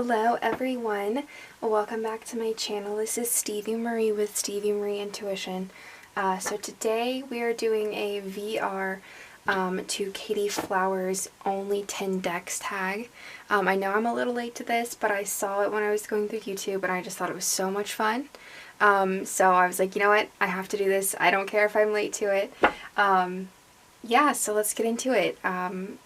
Hello everyone, welcome back to my channel. This is Stevie Marie with Stevie Marie Intuition. So today we are doing a VR to Katy Flowers only 10 decks tag. I know I'm a little late to this, but I saw it when I was going through YouTube and I just thought it was so much fun. So I was like, you know what, I have to do this. I don't care if I'm late to it. Yeah, so let's get into it.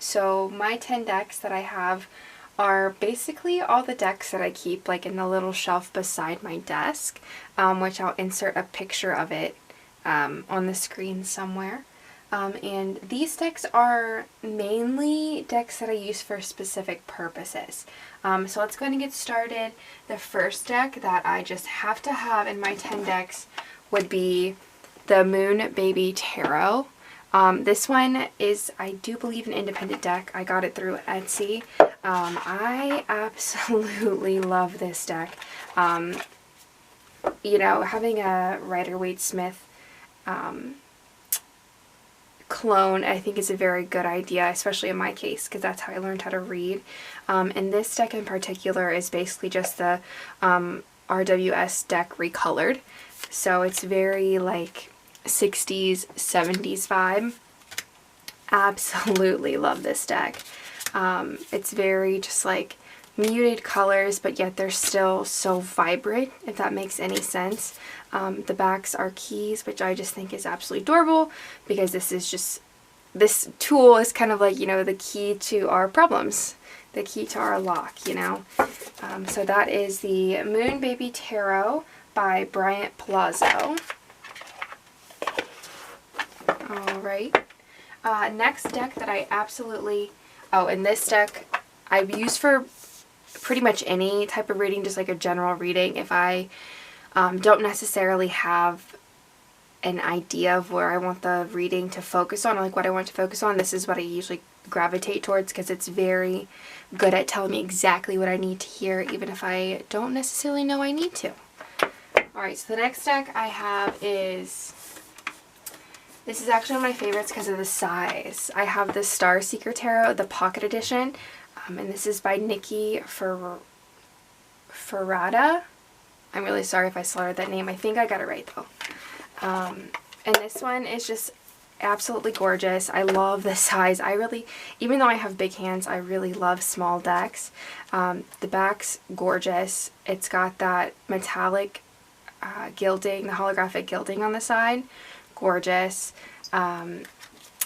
So my 10 decks that I have are basically all the decks that I keep like in the little shelf beside my desk, which I'll insert a picture of it on the screen somewhere. And these decks are mainly decks that I use for specific purposes. So let's go ahead and get started. The first deck that I just have to have in my 10 decks would be the Moon Baby Tarot. This one is, I do believe, an independent deck. I got it through Etsy. I absolutely love this deck. You know, having a Rider-Waite-Smith clone, I think, is a very good idea, especially in my case, because that's how I learned how to read. And this deck in particular is basically just the RWS deck recolored. So it's very like 60s, 70s vibe. Absolutely love this deck. It's very just like muted colors, but yet they're still so vibrant, if that makes any sense. The backs are keys, which I just think is absolutely adorable, because this tool is kind of like, you know, the key to our problems, the key to our lock, you know. So that is the Moon Baby Tarot by Bryant Palazzo. Alright. Next deck that I absolutely... Oh, and this deck I've used for pretty much any type of reading, just like a general reading. If I don't necessarily have an idea of where I want the reading to focus on, or like what I want to focus on, this is what I usually gravitate towards, because it's very good at telling me exactly what I need to hear, even if I don't necessarily know I need to. Alright, so the next deck I have is... This is actually one of my favorites because of the size. I have the Star Seeker Tarot, the Pocket Edition, and this is by Nicky Ferrada. I'm really sorry if I slaughtered that name. I think I got it right though. And this one is just absolutely gorgeous. I love the size. Even though I have big hands, I really love small decks. The back's gorgeous. It's got that metallic gilding, the holographic gilding on the side. Gorgeous. I'm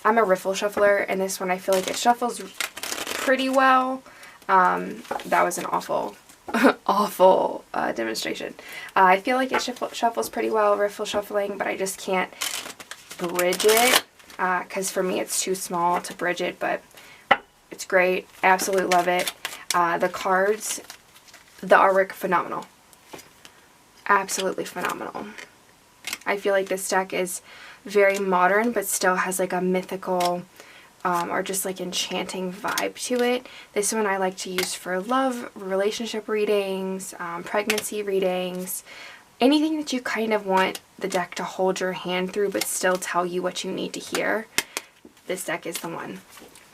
a riffle shuffler, and this one I feel like it shuffles pretty well. That was an awful demonstration. I feel like it shuffles pretty well, riffle shuffling, but I just can't bridge it, because for me it's too small to bridge it, but it's great. Absolutely love it. The cards, the artwork, phenomenal. Absolutely phenomenal. I feel like this deck is very modern, but still has like a mythical or just like enchanting vibe to it. This one I like to use for love, relationship readings, pregnancy readings, anything that you kind of want the deck to hold your hand through but still tell you what you need to hear. This deck is the one.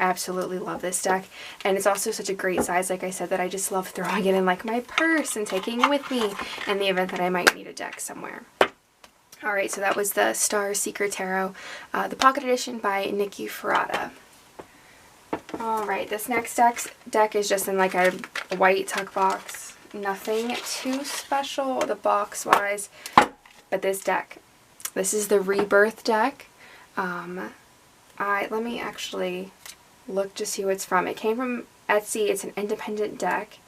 Absolutely love this deck, and it's also such a great size, like I said, that I just love throwing it in like my purse and taking it with me in the event that I might need a deck somewhere. Alright, so that was the Star Seeker Tarot, the Pocket Edition by Nicky Ferrada. Alright, this next deck is just in like a white tuck box. Nothing too special, the box-wise, but this deck. This is the Rebirth deck. Let me actually look to see who it's from. It came from Etsy. It's an independent deck.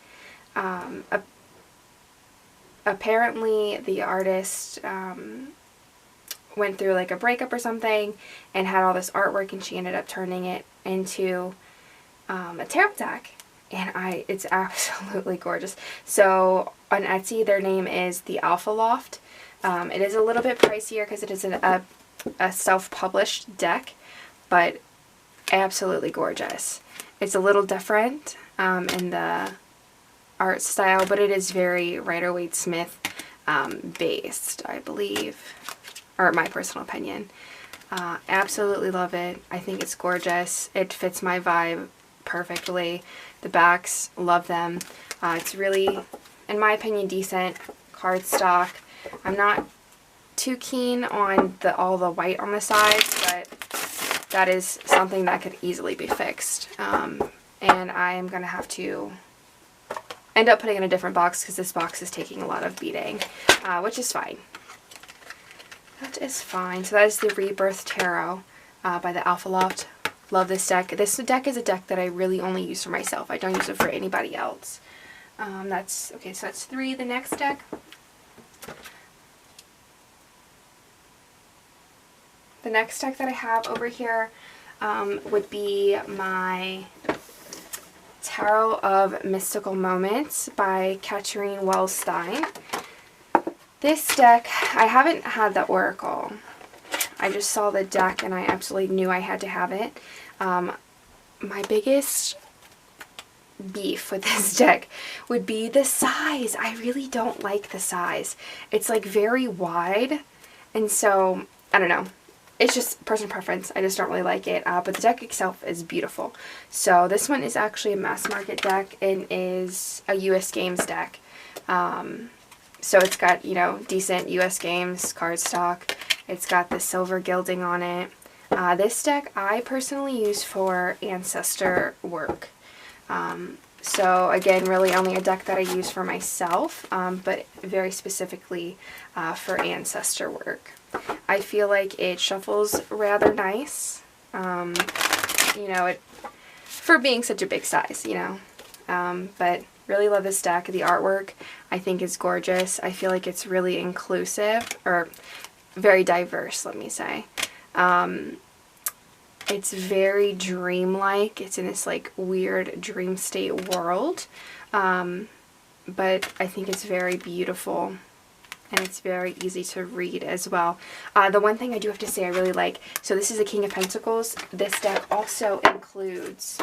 Apparently the artist went through like a breakup or something and had all this artwork, and she ended up turning it into a tarot deck, and it's absolutely gorgeous. So on Etsy their name is TheAlphaLoft. It is a little bit pricier because it is a self-published deck, but absolutely gorgeous. It's a little different in the art style, but it is very Rider-Waite-Smith based, I believe, or my personal opinion. Absolutely love it. I think it's gorgeous. It fits my vibe perfectly. The backs, love them. It's really, in my opinion, decent cardstock. I'm not too keen on all the white on the sides, but that is something that could easily be fixed. And I am going to have to end up putting in a different box because this box is taking a lot of beating, which is fine. That is fine. So that is the Rebirth Tarot by the AlphaLoft. Love this deck. This deck is a deck that I really only use for myself. I don't use it for anybody else. That's okay. So that's 3. The next deck. The next deck that I have over here would be my Tarot of Mystical Moments by Catherine Welz-Stein. This deck, I haven't had the Oracle. I just saw the deck and I absolutely knew I had to have it. My biggest beef with this deck would be the size. I really don't like the size. It's like very wide, and so, I don't know. It's just personal preference. I just don't really like it. But the deck itself is beautiful. So this one is actually a mass market deck and is a US Games deck. So it's got, you know, decent US Games cardstock. It's got the silver gilding on it. This deck I personally use for ancestor work. So again, really only a deck that I use for myself, but very specifically for ancestor work. I feel like it shuffles rather nice, you know, for being such a big size, you know, but really love this deck. The artwork I think is gorgeous. I feel like it's really inclusive, or very diverse, let me say. It's very dreamlike. It's in this like weird dream state world, but I think it's very beautiful. And it's very easy to read as well. The one thing I do have to say I really like, so this is a King of Pentacles. This deck also includes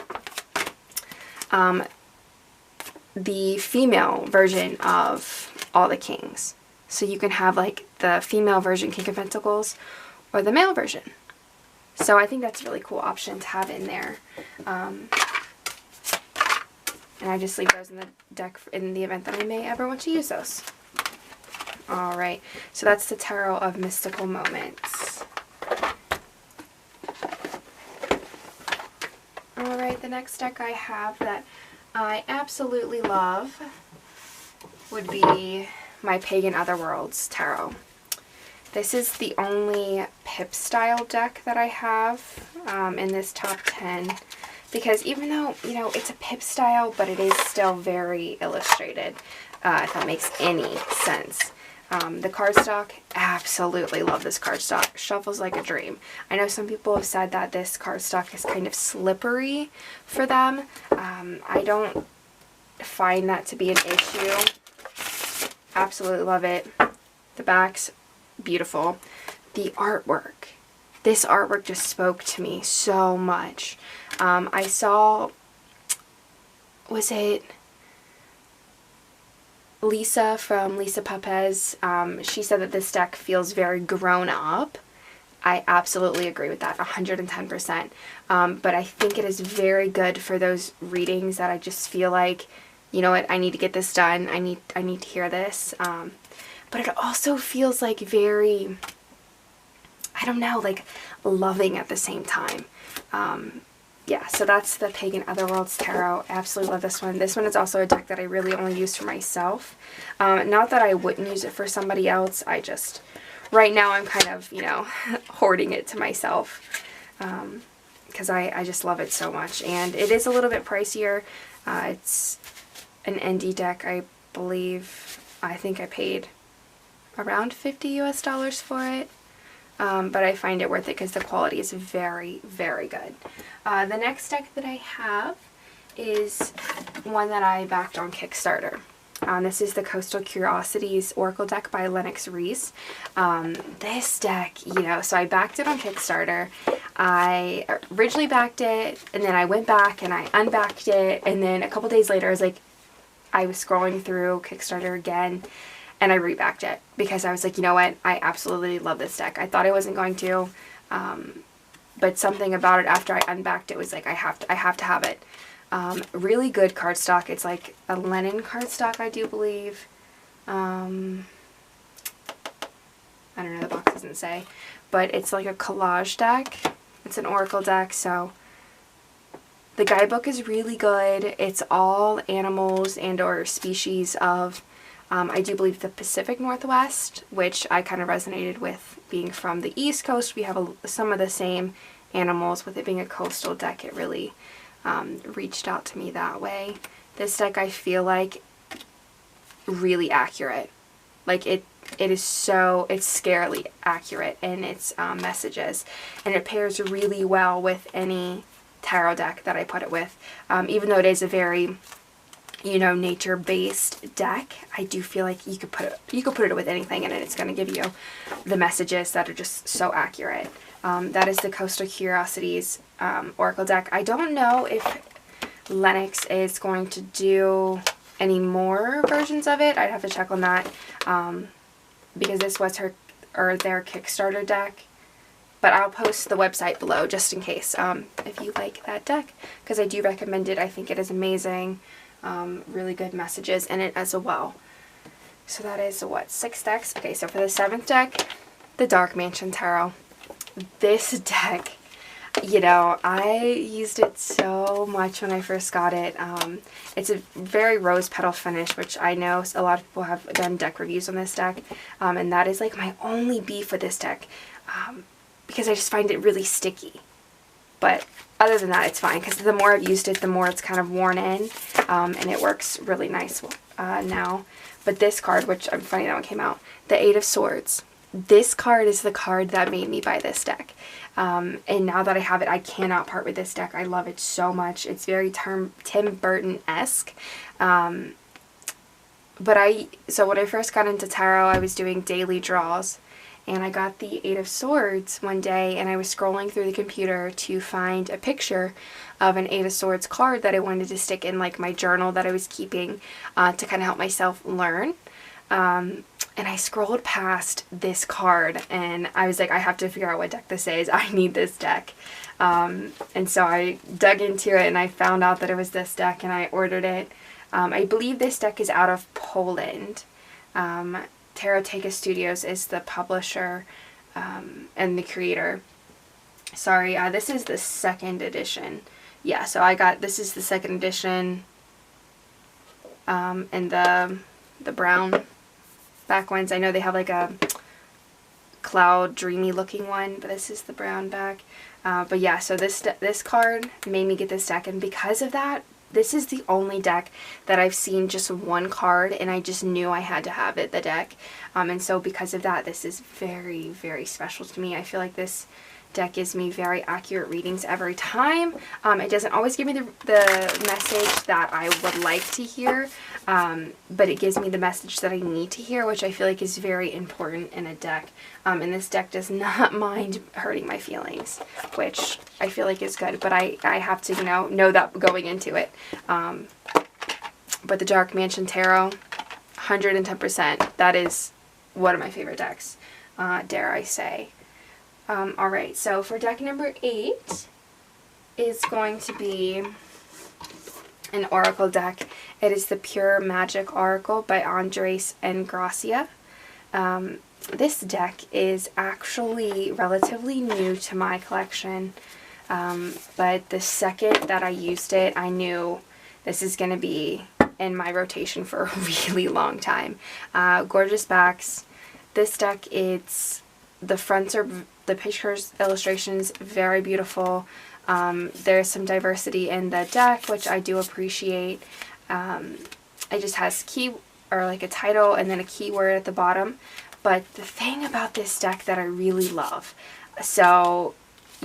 the female version of all the kings. So you can have like the female version King of Pentacles or the male version. So I think that's a really cool option to have in there. And I just leave those in the deck in the event that I may ever want to use those. Alright, so that's the Tarot of Mystical Moments. Alright, the next deck I have that I absolutely love would be my Pagan Otherworlds Tarot. This is the only pip style deck that I have in this top 10. Because even though, you know, it's a pip style, but it is still very illustrated, if that makes any sense. The cardstock, absolutely love this cardstock. Shuffles like a dream. I know some people have said that this cardstock is kind of slippery for them. I don't find that to be an issue. Absolutely love it. The back's beautiful. The artwork. This artwork just spoke to me so much. I saw, was it Lisa from Lisa Papez? She said that this deck feels very grown up. I absolutely agree with that, 110%. But I think it is very good for those readings that I just feel like, you know what, I need to get this done. I need to hear this. But it also feels like very, I don't know, like loving at the same time. Yeah, so that's the Pagan Otherworlds Tarot. I absolutely love this one. This one is also a deck that I really only use for myself. Not that I wouldn't use it for somebody else. I just, right now I'm kind of, you know, hoarding it to myself. Because I just love it so much. And it is a little bit pricier. It's an indie deck, I believe. I think I paid around $50 US for it. But I find it worth it because the quality is very, very good. The next deck that I have is one that I backed on Kickstarter. This is the Coastal Curiosities Oracle deck by Lennox Rees. This deck, you know, so I backed it on Kickstarter. I originally backed it, and then I went back and I unbacked it, and then a couple days later I was scrolling through Kickstarter again, and I rebacked it because I was like, you know what, I absolutely love this deck. I thought I wasn't going to, but something about it after I unbacked it was like, I have to have it. Really good cardstock. It's like a linen cardstock, I do believe. I don't know, the box doesn't say. But it's like a collage deck. It's an oracle deck, so the guidebook is really good. It's all animals and or species of, I do believe, the Pacific Northwest, which I kind of resonated with being from the East Coast. We have some of the same animals. With it being a coastal deck, it really reached out to me that way. This deck, I feel like, really accurate. Like it is so, it's scarily accurate in its messages, and it pairs really well with any tarot deck that I put it with. Even though it is a very, you know, nature-based deck, I do feel like you could put it with anything and it's going to give you the messages that are just so accurate. That is the Coastal Curiosities Oracle deck. I don't know if Lennox is going to do any more versions of it. I'd have to check on that, because this was their Kickstarter deck. But I'll post the website below just in case, if you like that deck, because I do recommend it. I think it is amazing. Really good messages in it as well. So that is, what, 6 decks? Okay, so for the 7th deck, the Dark Mansion Tarot. This deck, you know, I used it so much when I first got it. It's a very rose petal finish, which I know a lot of people have done deck reviews on this deck. And that is like my only beef with this deck. Because I just find it really sticky. But other than that, it's fine, because the more I've used it, the more it's kind of worn in, and it works really nice now. But this card, which I'm funny that one came out, the 8 of Swords. This card is the card that made me buy this deck. And now that I have it, I cannot part with this deck. I love it so much. It's very Tim Burton-esque. So when I first got into tarot, I was doing daily draws. And I got the 8 of Swords one day, and I was scrolling through the computer to find a picture of an 8 of Swords card that I wanted to stick in like my journal that I was keeping to kind of help myself learn. And I scrolled past this card, and I was like, I have to figure out what deck this is. I need this deck. And so I dug into it, and I found out that it was this deck, and I ordered it. I believe this deck is out of Poland. Taroteca Studios is the publisher and the creator. Sorry, this is the 2nd edition. Yeah, so this is the 2nd edition, and the brown back ones. I know they have like a cloud dreamy looking one, but this is the brown back. But yeah, so this card made me get this deck, and because of that, this is the only deck that I've seen just one card, and I just knew I had to have the deck. And so because of that, this is very, very special to me. I feel like this deck gives me very accurate readings every time. It doesn't always give me the message that I would like to hear, but it gives me the message that I need to hear, which I feel like is very important in a deck. And this deck does not mind hurting my feelings, which I feel like is good, but I have to, you know that going into it. But the Dark Mansion Tarot, 110%. That is one of my favorite decks, dare I say. Alright, so for deck number 8 is going to be an Oracle deck. It is the Pure Magic Oracle by Andres Engracia. This deck is actually relatively new to my collection, but the second that I used it, I knew this is going to be in my rotation for a really long time. Gorgeous backs. This deck, the fronts are, the pictures, illustrations, very beautiful. There's some diversity in the deck, which I do appreciate. It just has like a title and then a keyword at the bottom. But the thing about this deck that I really love, so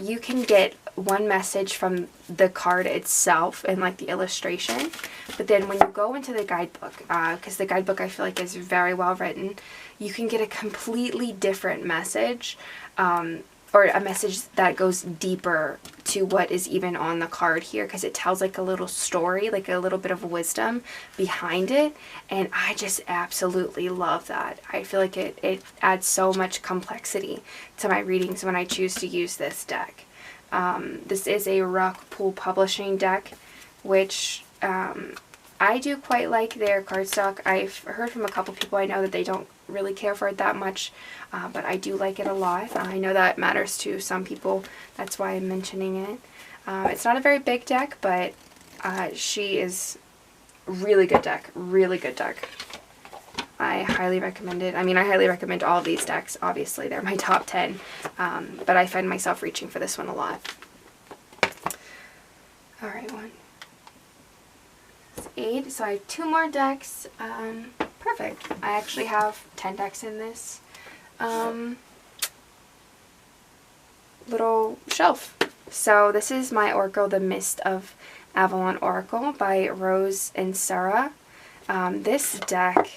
you can get one message from the card itself and like the illustration, but then when you go into the guidebook, because the guidebook I feel like is very well written, you can get a completely different message, or a message that goes deeper to what is even on the card here, because it tells like a little story, like a little bit of wisdom behind it, and I just absolutely love that. I feel like it adds so much complexity to my readings when I choose to use this deck. This is a Rock Pool Publishing deck, which I do quite like their cardstock. I've heard from a couple people I know that they don't really care for it that much, but I do like it a lot. I know that matters to some people, that's why I'm mentioning it. It's not a very big deck, but she is really good deck, really good deck. I highly recommend it. I mean, I highly recommend all of these decks. Obviously, they're my top 10, but I find myself reaching for this one a lot. Alright, 1, 8. So I have 2 more decks. Perfect. I actually have 10 decks in this little shelf. So this is my Oracle, The Mist of Avalon Oracle by Rose and Inserra. This deck,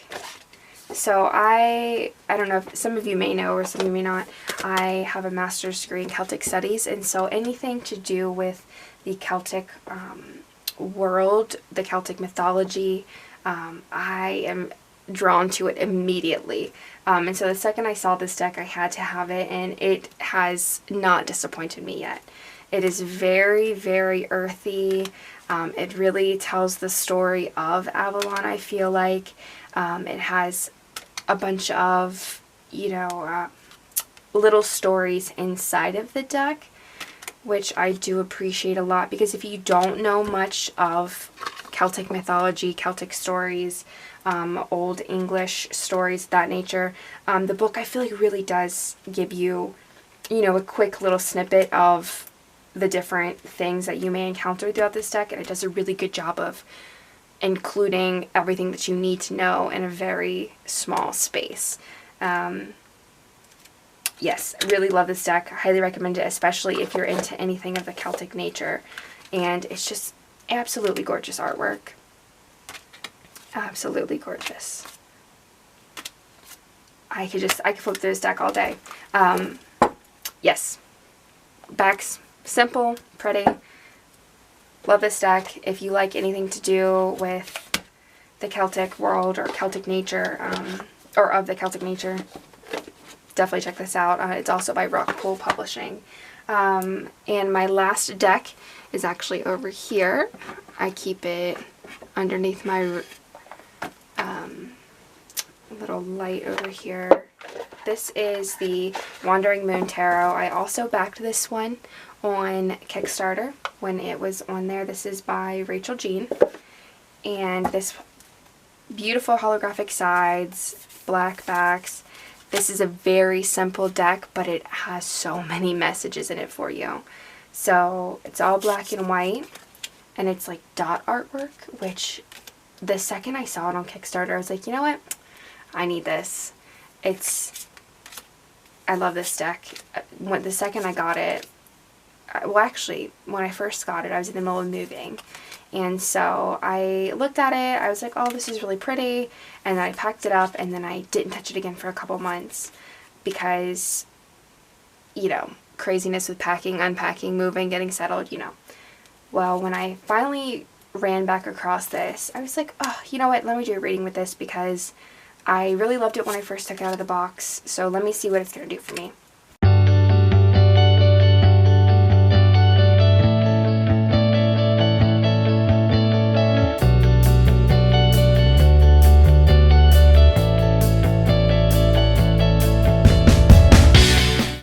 so I don't know if some of you may know or some of you may not, I have a master's degree in Celtic Studies, and so anything to do with the Celtic world, the Celtic mythology, I am drawn to it immediately. And so the second I saw this deck, I had to have it, and it has not disappointed me yet. It is very, very earthy. It really tells the story of Avalon, I feel like. It has a bunch of, you know, little stories inside of the deck, which I do appreciate a lot, because if you don't know much of Celtic mythology, Celtic stories, Old English stories, that nature, the book I feel like really does give you, you know, a quick little snippet of the different things that you may encounter throughout this deck, and it does a really good job of including everything that you need to know in a very small space. Yes, I really love this deck. I highly recommend it, especially if you're into anything of the Celtic nature. And it's just absolutely gorgeous artwork. Absolutely gorgeous. I could flip through this deck all day. Yes. Back's simple, pretty. Love this deck. If you like anything to do with the Celtic world or Celtic nature, or of the Celtic nature, definitely check this out. It's also by Oracle Publishing. And my last deck is actually over here. I keep it underneath my little light over here. This is the Wandering Moon Tarot. I also backed this one on Kickstarter when it was on there. This is by Rachel Jean. And this beautiful holographic sides, black backs. This is a very simple deck, but it has so many messages in it for you. So it's all black and white, and it's like dot artwork, which the second I saw it on Kickstarter, I was like, you know what? I need this. I love this deck. The second I got it, well actually, when I first got it, I was in the middle of moving. And so I looked at it, I was like, oh, this is really pretty, and then I packed it up, and then I didn't touch it again for a couple months because, you know, craziness with packing, unpacking, moving, getting settled, you know. Well, when I finally ran back across this, I was like, oh, you know what, let me do a reading with this because I really loved it when I first took it out of the box, so let me see what it's going to do for me.